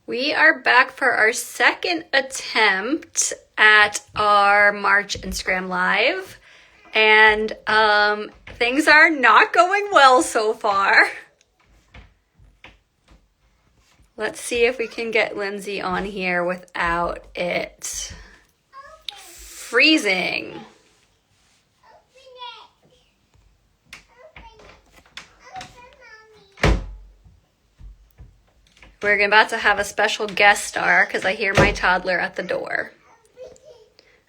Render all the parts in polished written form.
We are back for our second attempt at our March Instagram Live, and things are not going well so far. Let's see if we can get Lyndsey on here without it freezing. We're about to have a special guest star because I hear my toddler at the door.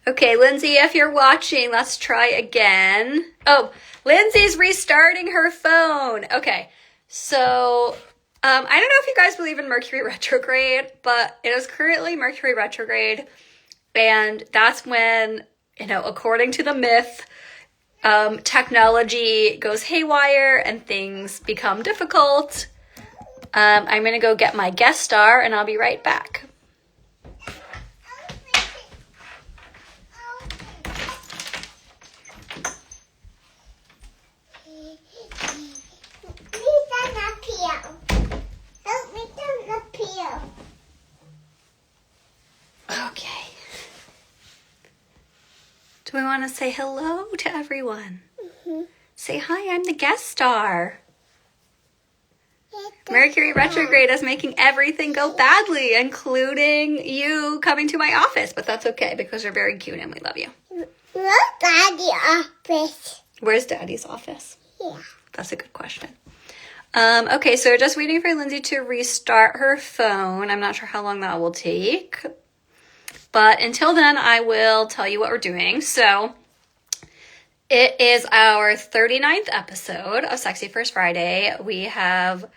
Okay, Lyndsey, if you're watching, let's try again. Oh, Lyndsey's restarting her phone. Okay, so I don't know if you guys believe in Mercury retrograde, but it is currently Mercury retrograde, and that's when, according to the myth, technology goes haywire and things become difficult. I'm going to go get my guest star, and I'll be right back. Okay. Do we want to say hello to everyone? Mm-hmm. Say, hi, I'm the guest star. Mercury retrograde is making everything go badly, including you coming to my office. But that's okay because you're very cute and we love you. Where's Daddy's office? Where's Daddy's office? Yeah. That's a good question. Okay, so we're just waiting for Lyndsey to restart her phone. I'm not sure how long that will take. But until then, I will tell you what we're doing. So it is our 39th episode of Sexy First Friday. We have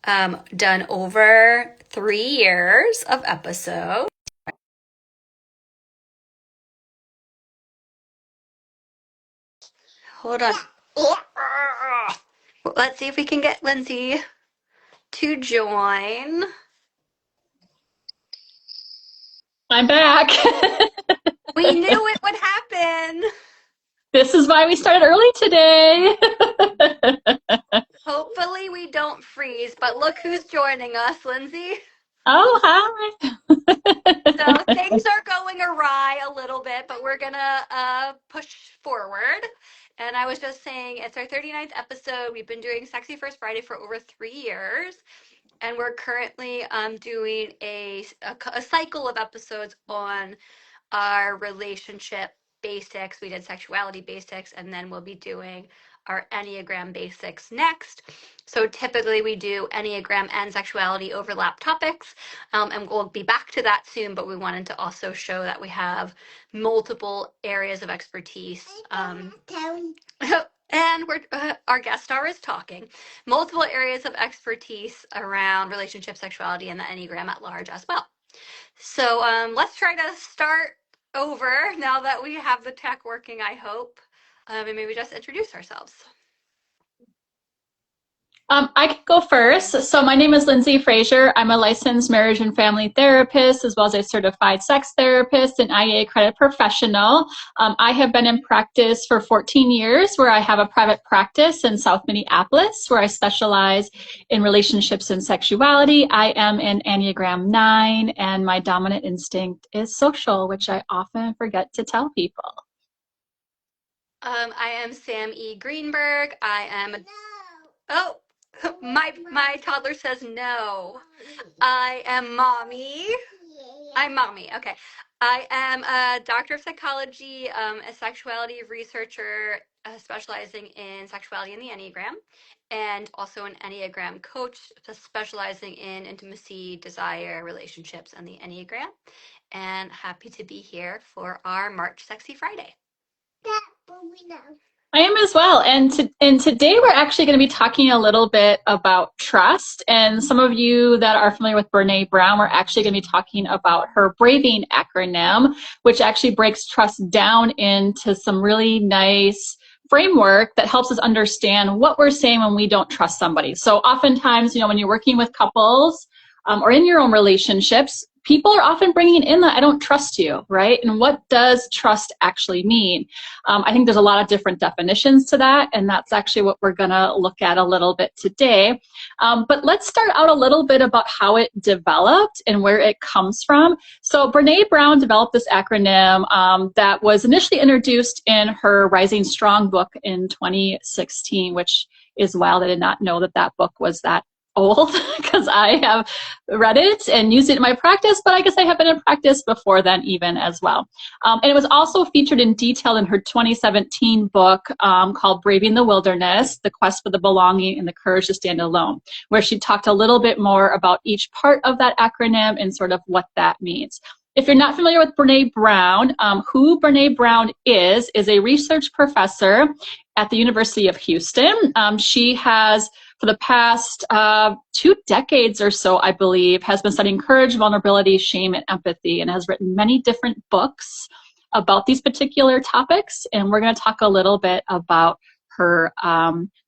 done over 3 years of episodes. Hold on. Let's see if we can get Lyndsey to join. I'm back. We knew it would happen. This is why we started early today. Hopefully we don't freeze, but look who's joining us, Lyndsey. Oh, hi. So things are going awry a little bit, but we're gonna push forward. And I was just saying, it's our 39th episode. We've been doing Sexy First Friday for over 3 years. And we're currently doing a cycle of episodes on our relationship basics. We did sexuality basics, and then we'll be doing our Enneagram basics next. So typically we do Enneagram and sexuality overlap topics, and we'll be back to that soon, but we wanted to also show that we have multiple areas of expertise. And our guest star is talking. Multiple areas of expertise around relationship, sexuality, and the Enneagram at large as well. So let's try to start over now that we have the tech working, I hope. And maybe just introduce ourselves. I can go first. So my name is Lyndsey Frazier. I'm a licensed marriage and family therapist, as well as a certified sex therapist and IEA accredited professional. I have been in practice for 14 years, where I have a private practice in South Minneapolis, where I specialize in relationships and sexuality. I am an Enneagram 9, and my dominant instinct is social, which I often forget to tell people. I am Sam E. Greenberg. I am my toddler says no. I am mommy. I'm mommy. Okay. I am a doctor of psychology, a sexuality researcher specializing in sexuality and the Enneagram, and also an Enneagram coach specializing in intimacy, desire, relationships, and the Enneagram. And happy to be here for our March Sexy Friday. I am as well. And today we're actually going to be talking a little bit about trust. And some of you that are familiar with Brene Brown, we're actually going to be talking about her BRAVING acronym, which actually breaks trust down into some really nice framework that helps us understand what we're saying when we don't trust somebody. So oftentimes, when you're working with couples or in your own relationships, people are often bringing in that I don't trust you, right? And what does trust actually mean? I think there's a lot of different definitions to that, and that's actually what we're going to look at a little bit today. But let's start out a little bit about how it developed and where it comes from. So Brene Brown developed this acronym that was initially introduced in her Rising Strong book in 2016, which is wild. I did not know that that book was that old because I have read it and used it in my practice, but I guess I have been in practice before then even as well. And it was also featured in detail in her 2017 book called Braving the Wilderness, The Quest for the Belonging and the Courage to Stand Alone, where she talked a little bit more about each part of that acronym and sort of what that means. If you're not familiar with Brene Brown, who Brene Brown is a research professor at the University of Houston. She has, for the past 2 decades or so, I believe, has been studying courage, vulnerability, shame, and empathy, and has written many different books about these particular topics. And we're going to talk a little bit about her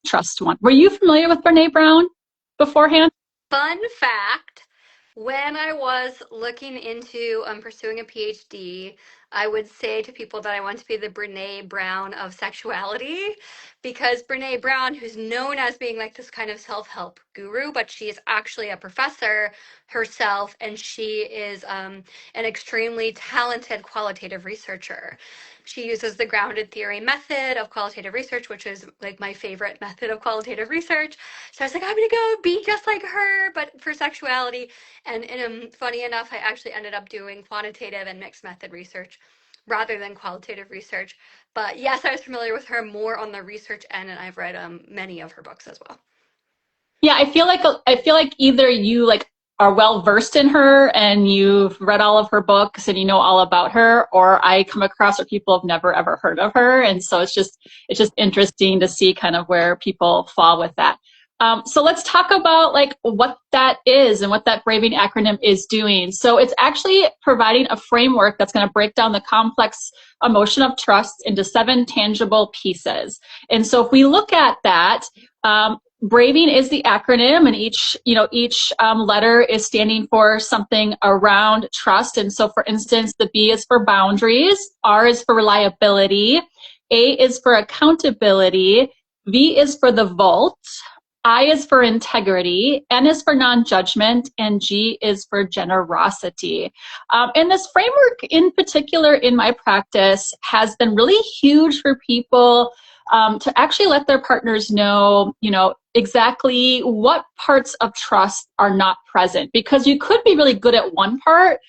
trust one. Were you familiar with Brene Brown beforehand? Fun fact, when I was looking into pursuing a PhD, I would say to people that I want to be the Brene Brown of sexuality, because Brene Brown, who's known as being like this kind of self-help guru, but she is actually a professor herself, and she is an extremely talented qualitative researcher. She uses the grounded theory method of qualitative research, which is like my favorite method of qualitative research. So I was like, I'm going to go be just like her, but for sexuality. And funny enough, I actually ended up doing quantitative and mixed method research rather than qualitative research. But yes, I was familiar with her more on the research end, and I've read many of her books as well. Yeah, I feel like either you like are well versed in her and you've read all of her books and you know all about her, or I come across where people have never ever heard of her, and so it's just interesting to see kind of where people fall with that. So let's talk about like what that is and what that Braving acronym is doing. So it's actually providing a framework that's going to break down the complex emotion of trust into 7 tangible pieces. And so if we look at that, Braving is the acronym, and each letter is standing for something around trust. And so, for instance, the B is for boundaries, R is for reliability, A is for accountability, V is for the vault, I is for integrity, N is for non-judgment, and G is for generosity. And this framework in particular in my practice has been really huge for people to actually let their partners know, exactly what parts of trust are not present, because you could be really good at one part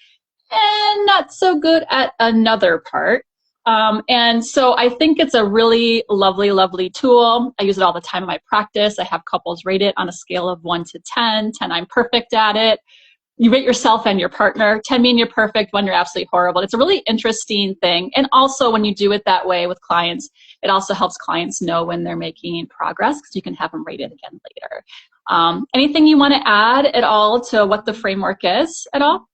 and not so good at another part. And so I think it's a really lovely, lovely tool. I use it all the time in my practice. I have couples rate it on a scale of 1 to 10. 10, I'm perfect at it. You rate yourself and your partner. 10 mean you're perfect, 1 you're absolutely horrible. It's a really interesting thing. And also when you do it that way with clients, it also helps clients know when they're making progress, because you can have them rate it again later. Anything you want to add at all to what the framework is at all?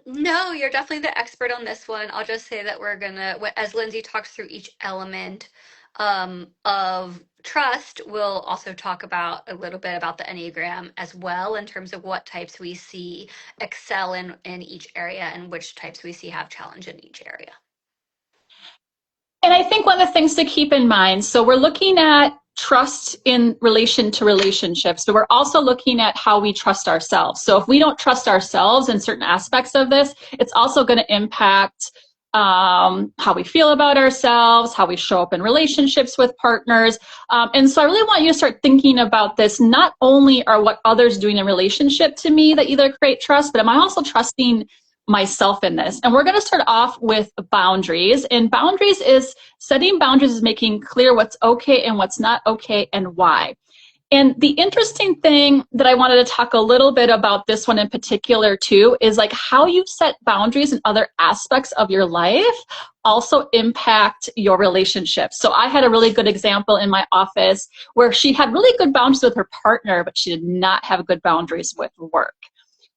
No, you're definitely the expert on this one. I'll just say that we're gonna, as Lyndsey talks through each element of trust, we'll also talk about a little bit about the Enneagram as well, in terms of what types we see excel in each area and which types we see have challenge in each area. And I think one of the things to keep in mind, so we're looking at trust in relation to relationships, but we're also looking at how we trust ourselves. So if we don't trust ourselves in certain aspects of this, it's also going to impact how we feel about ourselves, how we show up in relationships with partners. And so I really want you to start thinking about this. Not only are what others doing in relationship to me that either create trust, but am I also trusting myself in this? And we're going to start off with boundaries. And boundaries is setting boundaries is making clear what's okay and what's not okay and why. And the interesting thing that I wanted to talk a little bit about this one in particular too is like how you set boundaries in other aspects of your life also impact your relationships. So I had a really good example in my office where she had really good boundaries with her partner, but she did not have good boundaries with work.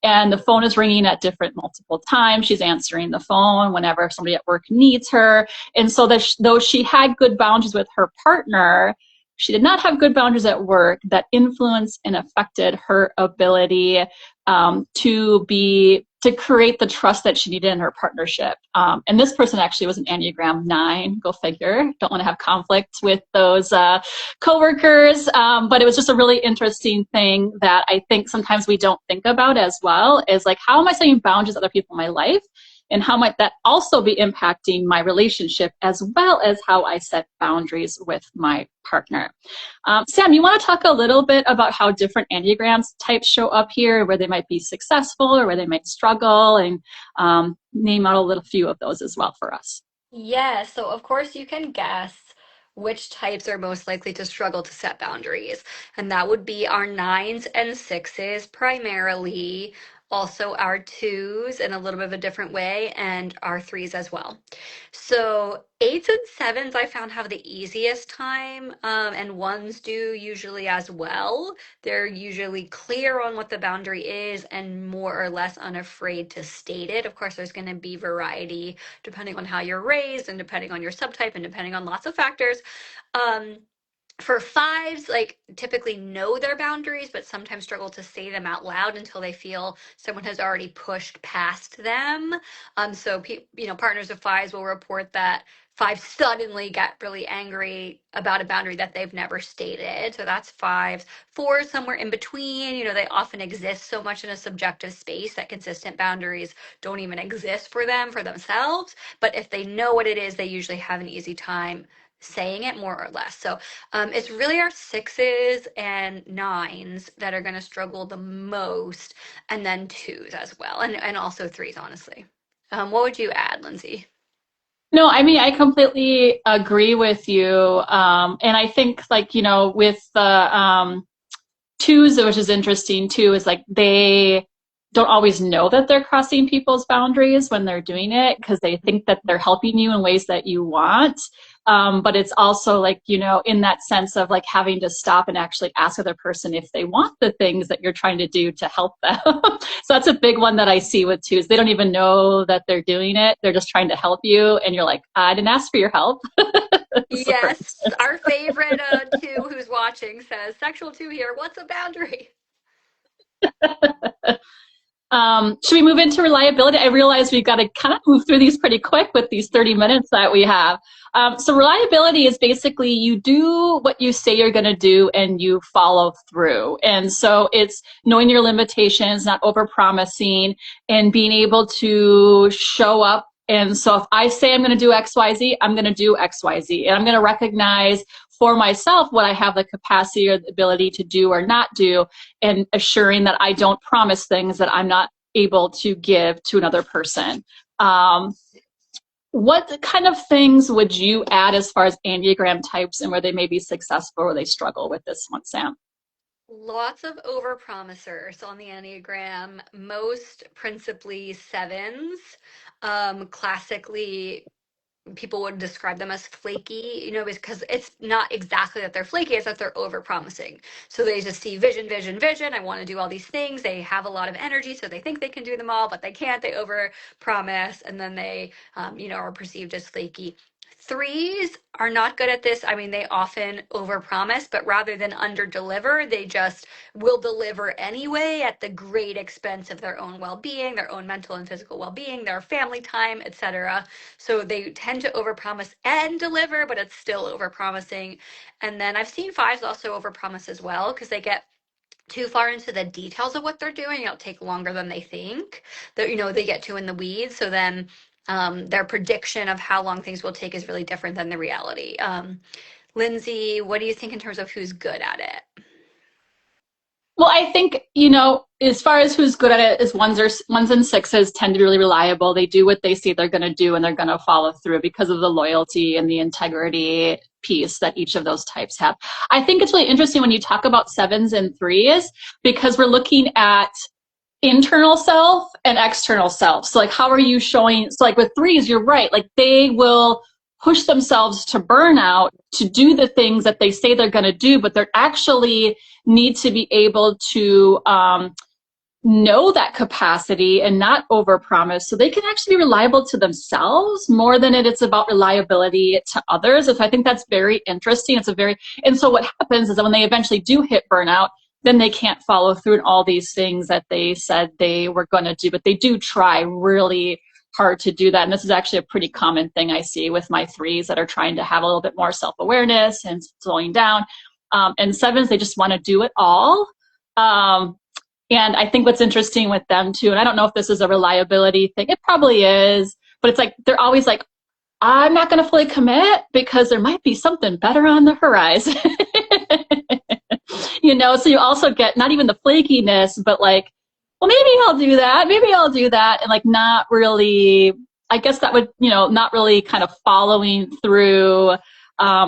And the phone is ringing at multiple times. She's answering the phone whenever somebody at work needs her. And so that though she had good boundaries with her partner, she did not have good boundaries at work that influenced and affected her ability to create the trust that she needed in her partnership. And this person actually was an Enneagram 9, go figure. Don't want to have conflict with those coworkers. But it was just a really interesting thing that I think sometimes we don't think about as well, is like, how am I setting boundaries with other people in my life? And how might that also be impacting my relationship as well as how I set boundaries with my partner? Sam, you want to talk a little bit about how different Enneagrams types show up here, where they might be successful or where they might struggle, and name out a little few of those as well for us. Yeah, so of course you can guess which types are most likely to struggle to set boundaries. And that would be our nines and sixes primarily, also our twos in a little bit of a different way, and our threes as well. So eights and sevens I found have the easiest time, and ones do usually as well. They're usually clear on what the boundary is and more or less unafraid to state it. Of course, there's going to be variety depending on how you're raised and depending on your subtype and depending on lots of factors. Um, for fives, like typically know their boundaries, but sometimes struggle to say them out loud until they feel someone has already pushed past them. So partners of fives will report that fives suddenly get really angry about a boundary that they've never stated. So that's fives. Fours, somewhere in between, they often exist so much in a subjective space that consistent boundaries don't even exist for them, for themselves. But if they know what it is, they usually have an easy time saying it, more or less. So it's really our sixes and nines that are going to struggle the most, and then twos as well, and also threes, honestly. What would you add, Lyndsey? No, I mean, I completely agree with you. And I think, like, with the twos, which is interesting too, is like they don't always know that they're crossing people's boundaries when they're doing it, because they think that they're helping you in ways that you want. But it's also like, in that sense of like having to stop and actually ask the other person if they want the things that you're trying to do to help them. So that's a big one that I see with twos. They don't even know that they're doing it. They're just trying to help you. And you're like, I didn't ask for your help. Yes, our favorite two who's watching says, sexual two here, what's a boundary? Should we move into reliability? I realize we've got to kind of move through these pretty quick with these 30 minutes that we have. So reliability is basically you do what you say you're going to do and you follow through. And so it's knowing your limitations, not overpromising, and being able to show up. And so if I say I'm going to do X, Y, Z, I'm going to do X, Y, Z. And I'm going to recognize for myself what I have the capacity or the ability to do or not do, and assuring that I don't promise things that I'm not able to give to another person. What kind of things would you add as far as Enneagram types and where they may be successful or they struggle with this one, Sam? Lots of overpromisers on the Enneagram, most principally sevens. Classically, people would describe them as flaky, because it's not exactly that they're flaky, it's that they're overpromising. So they just see vision, vision, vision. I want to do all these things. They have a lot of energy, so they think they can do them all, but they can't. They overpromise, and then they, are perceived as flaky. Threes are not good at this. I mean, they often overpromise, but rather than underdeliver, they just will deliver anyway at the great expense of their own well-being, their own mental and physical well-being, their family time, etc. So they tend to overpromise and deliver, but it's still overpromising. And then I've seen fives also overpromise as well, because they get too far into the details of what they're doing. It'll take longer than they think. They get too in the weeds. So then their prediction of how long things will take is really different than the reality. Lyndsey, what do you think in terms of who's good at it? Well, I think, as far as who's good at it, is ones and sixes tend to be really reliable. They do what they say they're going to do, and they're going to follow through because of the loyalty and the integrity piece that each of those types have. I think it's really interesting when you talk about sevens and threes, because we're looking at internal self and external self. So like, how are you showing? So like with threes, you're right. Like they will push themselves to burnout to do the things that they say they're going to do, but they're actually need to be able to know that capacity and not overpromise, so they can actually be reliable to themselves more than it's about reliability to others. And so I think that's very interesting. And so what happens is that when they eventually do hit burnout, then they can't follow through in all these things that they said they were going to do, but they do try really hard to do that. And this is actually a pretty common thing I see with my 3s that are trying to have a little bit more self-awareness and slowing down. And 7s, they just want to do it all. And I think what's interesting with them too, and I don't know if this is a reliability thing, it probably is, but it's like they're always like, I'm not going to fully commit because there might be something better on the horizon. So you also get not even the flakiness, but like, well, maybe I'll do that. And like not really, I guess that would, not really kind of following through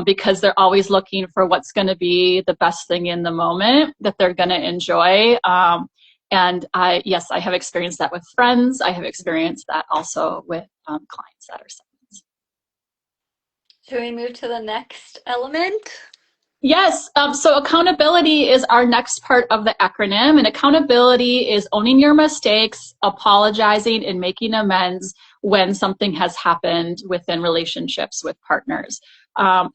because they're always looking for what's going to be the best thing in the moment that they're going to enjoy. And I have experienced that with friends. I have experienced that also with clients that are 7s. Should we move to the next element? Yes. So accountability is our next part of the acronym. And accountability is owning your mistakes, apologizing, and making amends when something has happened within relationships with partners.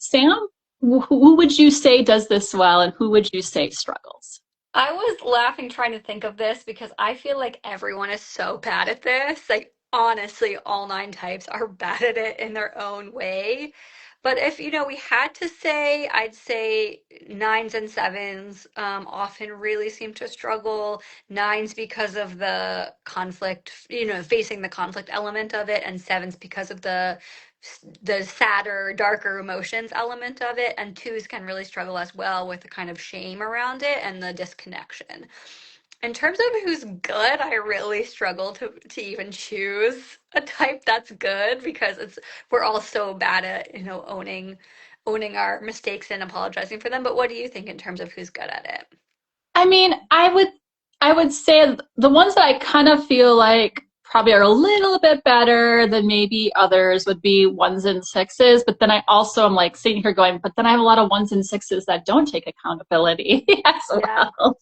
Sam, who would you say does this well, and who would you say struggles? I was laughing trying to think of this because I feel like everyone is so bad at this. Like, honestly, all 9 types are bad at it in their own way. But if, we had to say, I'd say 9s and 7s often really seem to struggle. 9s because of the conflict, facing the conflict element of it, and 7s because of the sadder, darker emotions element of it, and 2s can really struggle as well with the kind of shame around it and the disconnection. In terms of who's good, I really struggle to even choose a type that's good because we're all so bad at, owning our mistakes and apologizing for them. But what do you think in terms of who's good at it? I mean, I would say the ones that I kind of feel like probably are a little bit better than maybe others would be 1s and 6s. But then I also am like sitting here going, but then I have a lot of 1s and 6s that don't take accountability as well.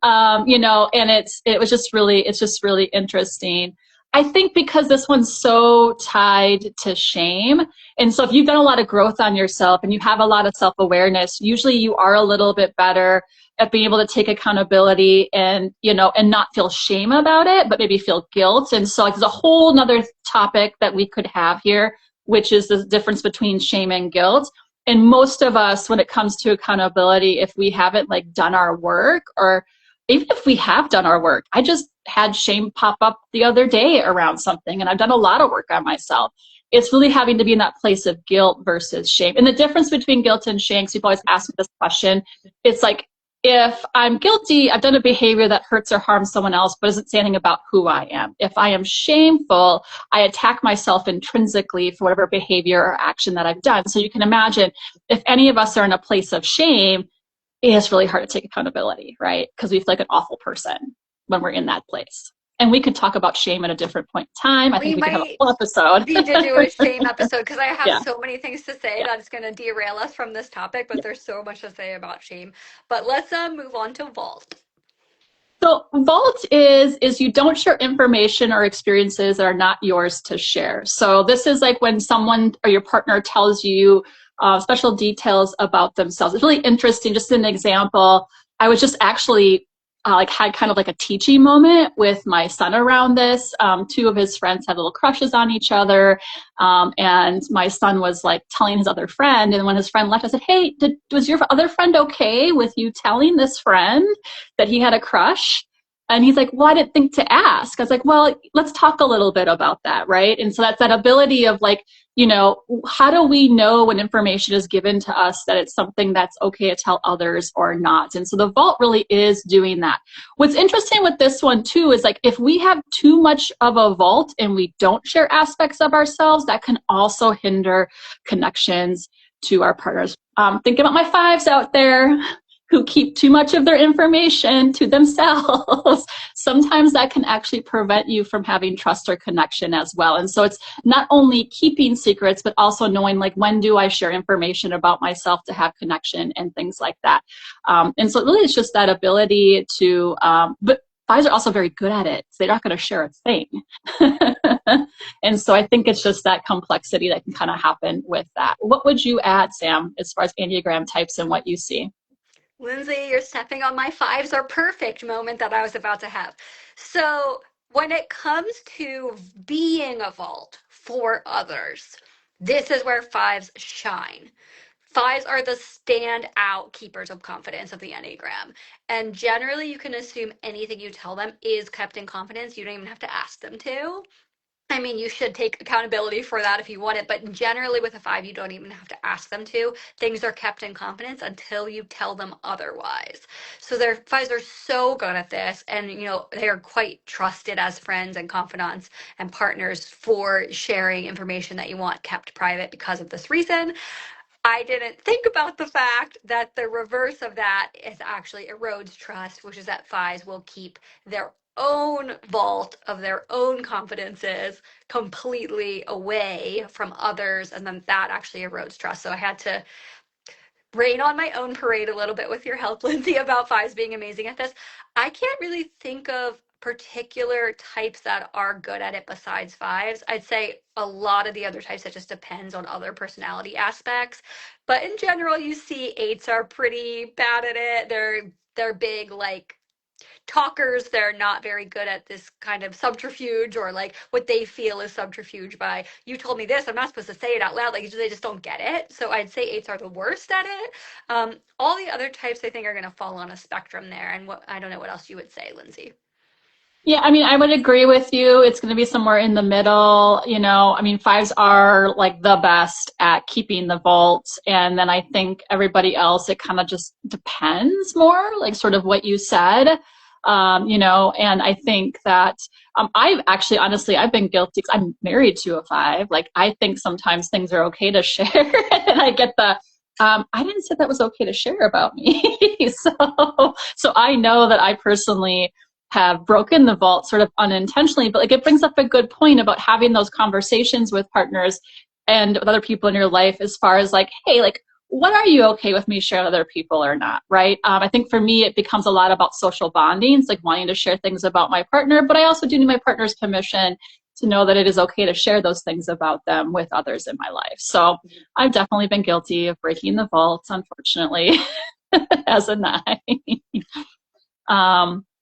And it's just really interesting. I think because this one's so tied to shame. And so if you've done a lot of growth on yourself and you have a lot of self-awareness, usually you are a little bit better at being able to take accountability and not feel shame about it, but maybe feel guilt. And so like, there's a whole nother topic that we could have here, which is the difference between shame and guilt. And most of us, when it comes to accountability, if we haven't like done our work, or even if we have done our work, I just had shame pop up the other day around something, and I've done a lot of work on myself. It's really having to be in that place of guilt versus shame. And the difference between guilt and shame, because people always ask me this question, it's like, if I'm guilty, I've done a behavior that hurts or harms someone else, but doesn't say anything about who I am. If I am shameful, I attack myself intrinsically for whatever behavior or action that I've done. So you can imagine if any of us are in a place of shame, it's really hard to take accountability, right? Because we feel like an awful person when we're in that place. And we could talk about shame at a different point in time. I think we could have a full episode. We need to do a shame episode because I have so many things to say that's going to derail us from this topic, but there's so much to say about shame. But let's move on to vault. So vault is you don't share information or experiences that are not yours to share. So this is like when someone or your partner tells you special details about themselves. It's really interesting. Just an example, I was just actually had kind of like a teaching moment with my son around this. 2 of his friends had little crushes on each other. And my son was like telling his other friend. And when his friend left, I said, hey, was your other friend okay with you telling this friend that he had a crush? And he's like, well, I didn't think to ask. I was like, well, let's talk a little bit about that, right? And so that's that ability of like, how do we know when information is given to us that it's something that's okay to tell others or not? And so the vault really is doing that. What's interesting with this one too is like if we have too much of a vault and we don't share aspects of ourselves, that can also hinder connections to our partners. Think about my 5s out there who keep too much of their information to themselves. Sometimes that can actually prevent you from having trust or connection as well. And so it's not only keeping secrets, but also knowing like, when do I share information about myself to have connection and things like that. And so it really is just that ability to, but fives are also very good at it. So they're not going to share a thing. And so I think it's just that complexity that can kind of happen with that. What would you add, Sam, as far as Enneagram types and what you see? Lyndsey, you're stepping on my fives are perfect moment that I was about to have. So, when it comes to being a vault for others, this is where fives shine. Fives are the standout keepers of confidence of the Enneagram. And generally, you can assume anything you tell them is kept in confidence. You don't even have to ask them to. I mean, you should take accountability for that if you want it, but generally with a five, you don't even have to ask them to. Things are kept in confidence until you tell them otherwise. So their fives are so good at this, and they are quite trusted as friends and confidants and partners for sharing information that you want kept private because of this reason. I didn't think about the fact that the reverse of that is actually erodes trust, which is that fives will keep their own vault of their own confidences completely away from others, and then that actually erodes trust. So I had to rain on my own parade a little bit with your help, Lyndsey, about fives being amazing at this. I can't really think of particular types that are good at it besides fives. I'd say a lot of the other types, it just depends on other personality aspects. But in general, you see eights are pretty bad at it. They're big like talkers. They're not very good at this kind of subterfuge, or like what they feel is subterfuge by, you told me this, I'm not supposed to say it out loud. Like they just don't get it. So I'd say eights are the worst at it. All the other types I think are going to fall on a spectrum there. And what, I don't know what else you would say, Lyndsey. Yeah, I mean, I would agree with you. It's going to be somewhere in the middle. I mean, fives are like the best at keeping the vault. And then I think everybody else, it kind of just depends more, like sort of what you said. And I think that I've actually, honestly, I've been guilty because I'm married to a five. Like, I think sometimes things are okay to share. And I get I didn't say that was okay to share about me. So I know that I personally have broken the vault sort of unintentionally, but like it brings up a good point about having those conversations with partners and with other people in your life as far as like, hey, like, what are you okay with me sharing with other people or not, right? I think for me, it becomes a lot about social bonding. It's like wanting to share things about my partner, but I also do need my partner's permission to know that it is okay to share those things about them with others in my life. So I've definitely been guilty of breaking the vault, unfortunately, as a nine.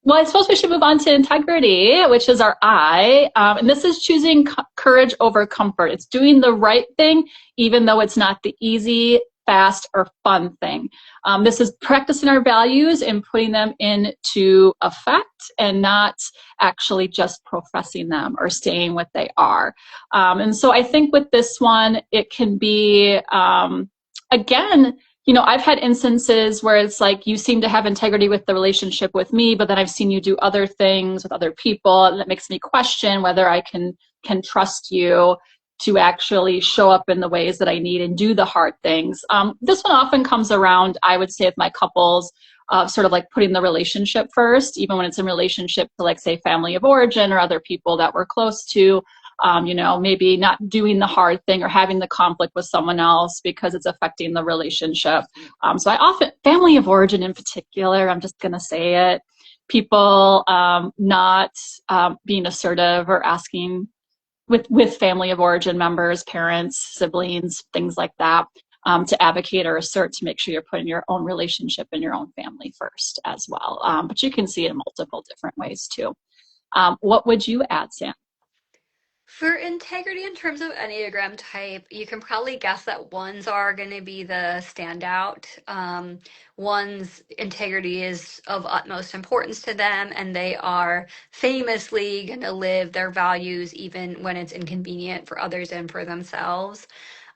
Well, I suppose we should move on to integrity, which is our I. And this is choosing courage over comfort. It's doing the right thing, even though it's not the easy, fast, or fun thing. This is practicing our values and putting them into effect and not actually just professing them or staying what they are. And so I think with this one, it can be, again, I've had instances where it's like you seem to have integrity with the relationship with me, but then I've seen you do other things with other people, and that makes me question whether I can trust you to actually show up in the ways that I need and do the hard things. This one often comes around, I would say, with my couples, sort of like putting the relationship first, even when it's in relationship to, like, say, family of origin or other people that we're close to. Maybe not doing the hard thing or having the conflict with someone else because it's affecting the relationship. So I often, family of origin in particular, I'm just going to say it, people not being assertive or asking with family of origin members, parents, siblings, things like that, to advocate or assert to make sure you're putting your own relationship and your own family first as well. But you can see it in multiple different ways too. What would you add, Sam? For integrity in terms of Enneagram type, you can probably guess that ones are going to be the standout. One's integrity is of utmost importance to them, and they are famously going to live their values even when it's inconvenient for others and for themselves.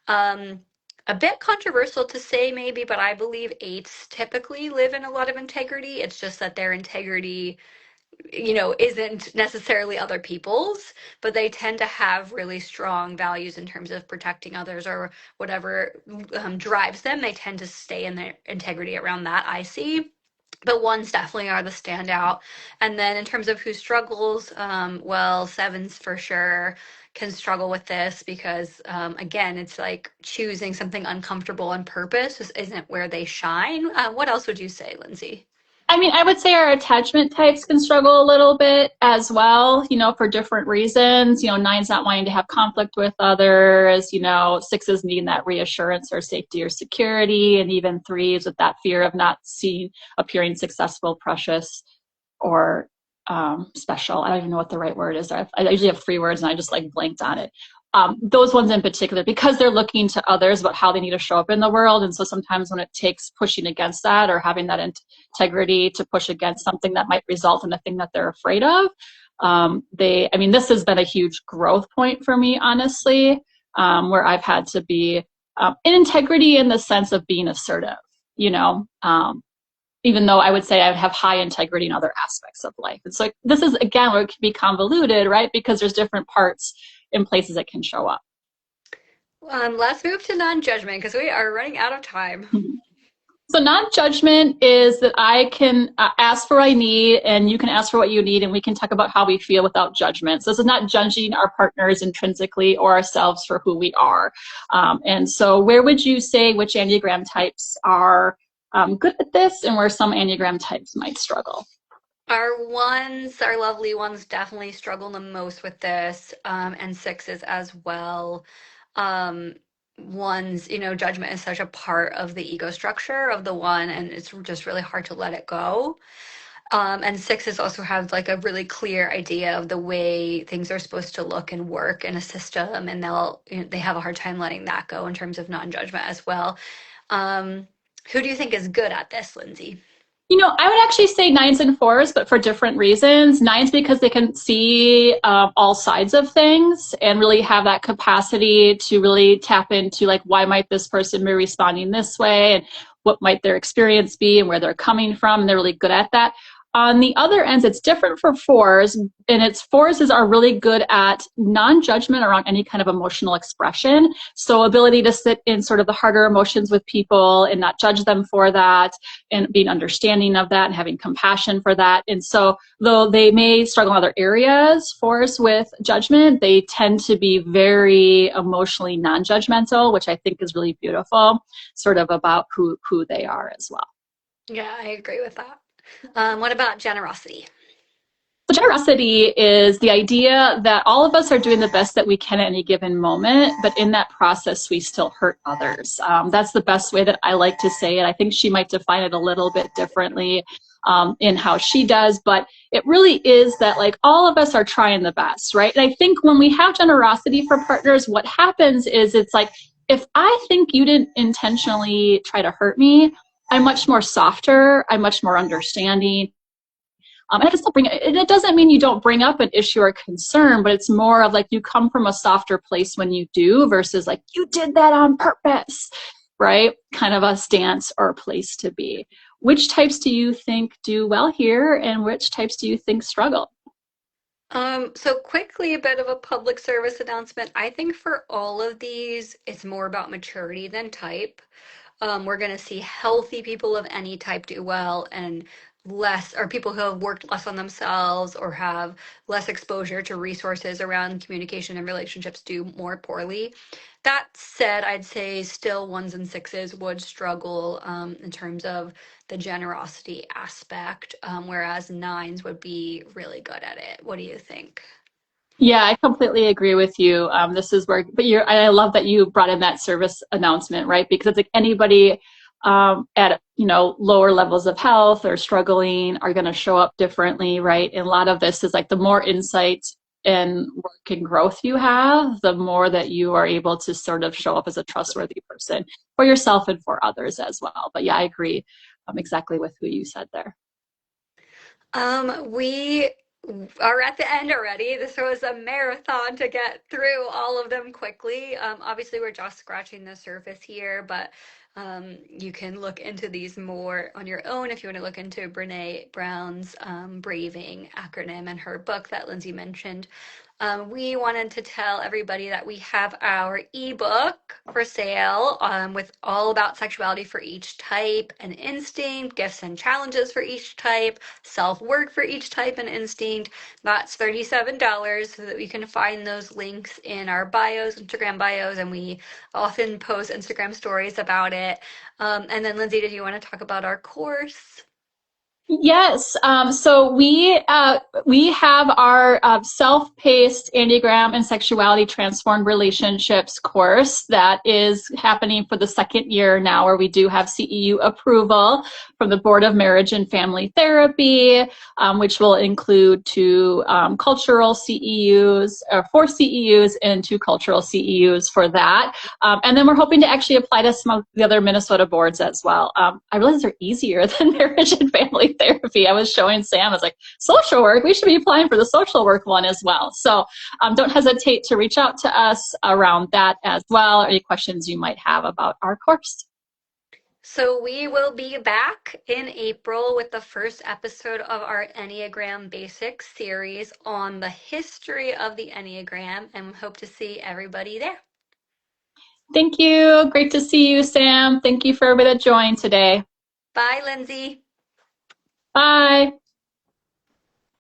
Um, a bit controversial to say, maybe, but I believe eights typically live in a lot of integrity. It's just that their integrity isn't necessarily other people's, but they tend to have really strong values in terms of protecting others or whatever drives them. They tend to stay in their integrity around that, I see. But ones definitely are the standout. And then in terms of who struggles, well, sevens for sure can struggle with this because, again, it's like choosing something uncomfortable on purpose just isn't where they shine. What else would you say, Lyndsey? I mean, I would say our attachment types can struggle a little bit as well, for different reasons. Nines not wanting to have conflict with others, sixes needing that reassurance or safety or security, and even threes with that fear of not appearing successful, precious, or special. I don't even know what the right word is. I usually have three words and I just like blanked on it. Those ones in particular, because they're looking to others about how they need to show up in the world. And so sometimes when it takes pushing against that or having that integrity to push against something that might result in a thing that they're afraid of, this has been a huge growth point for me, honestly, where I've had to be in integrity in the sense of being assertive, even though I would say I would have high integrity in other aspects of life. And so this is, again, where it can be convoluted, right? Because there's different parts in places it can show up. Let's move to non-judgment because we are running out of time. So non-judgment is that I can ask for what I need and you can ask for what you need and we can talk about how we feel without judgment. So this is not judging our partners intrinsically or ourselves for who we are. And so where would you say which Enneagram types are good at this and where some Enneagram types might struggle? Our lovely ones definitely struggle the most with this, and sixes as well. Ones, judgment is such a part of the ego structure of the one, and it's just really hard to let it go. And sixes also have like a really clear idea of the way things are supposed to look and work in a system, and they have a hard time letting that go in terms of non-judgment as well. Who do you think is good at this, Lyndsey? I would actually say nines and fours, but for different reasons. Nines because they can see all sides of things and really have that capacity to really tap into like, why might this person be responding this way and what might their experience be and where they're coming from. And they're really good at that. On the other ends, it's different for fours, and fours are really good at non-judgment around any kind of emotional expression. So ability to sit in sort of the harder emotions with people and not judge them for that, and being understanding of that and having compassion for that. And so though they may struggle in other areas, fours with judgment, they tend to be very emotionally non-judgmental, which I think is really beautiful, sort of about who they are as well. Yeah, I agree with that. What about generosity? So generosity is the idea that all of us are doing the best that we can at any given moment, but in that process, we still hurt others. That's the best way that I like to say it. I think she might define it a little bit differently in how she does, but it really is that like all of us are trying the best, right? And I think when we have generosity for partners, what happens is it's like, if I think you didn't intentionally try to hurt me, I'm much more softer, I'm much more understanding. And it doesn't mean you don't bring up an issue or concern, but it's more of like you come from a softer place when you do versus like you did that on purpose, right? Kind of a stance or place to be. Which types do you think do well here and which types do you think struggle? So quickly, a bit of a public service announcement. I think for all of these, it's more about maturity than type. We're going to see healthy people of any type do well, and less, or people who have worked less on themselves or have less exposure to resources around communication and relationships do more poorly. That said, I'd say still ones and sixes would struggle in terms of the generosity aspect, whereas nines would be really good at it. What do you think? Yeah, I completely agree with you. This is where, but I love that you brought in that service announcement, right? Because it's like anybody at lower levels of health or struggling are going to show up differently, right? And a lot of this is like the more insight and work and growth you have, the more that you are able to sort of show up as a trustworthy person for yourself and for others as well. But yeah, I agree exactly with who you said there. We are at the end already. This was a marathon to get through all of them quickly. Obviously, we're just scratching the surface here, but you can look into these more on your own if you want to look into Brene Brown's Braving acronym and her book that Lyndsey mentioned. We wanted to tell everybody that we have our ebook for sale with all about sexuality for each type, an instinct, gifts and challenges for each type, self-work for each type and instinct. That's $37 so that we can find those links in our bios, Instagram bios, and we often post Instagram stories about it. And then Lyndsey, did you want to talk about our course? Yes. So we have our self-paced Enneagram and Sexuality Transformed Relationships course that is happening for the second year now, where we do have CEU approval from the Board of Marriage and Family Therapy, which will include two cultural CEUs, or 4 CEUs and 2 cultural CEUs for that. And then we're hoping to actually apply to some of the other Minnesota boards as well. I realize they're easier than marriage and family therapy. I was showing Sam, I was like, social work, we should be applying for the social work one as well. So don't hesitate to reach out to us around that as well, or any questions you might have about our course. So we will be back in April with the first episode of our Enneagram Basics series on the history of the Enneagram, and hope to see everybody there. Thank you. Great to see you, Sam. Thank you for everybody that joined today. Bye, Lyndsey. Bye.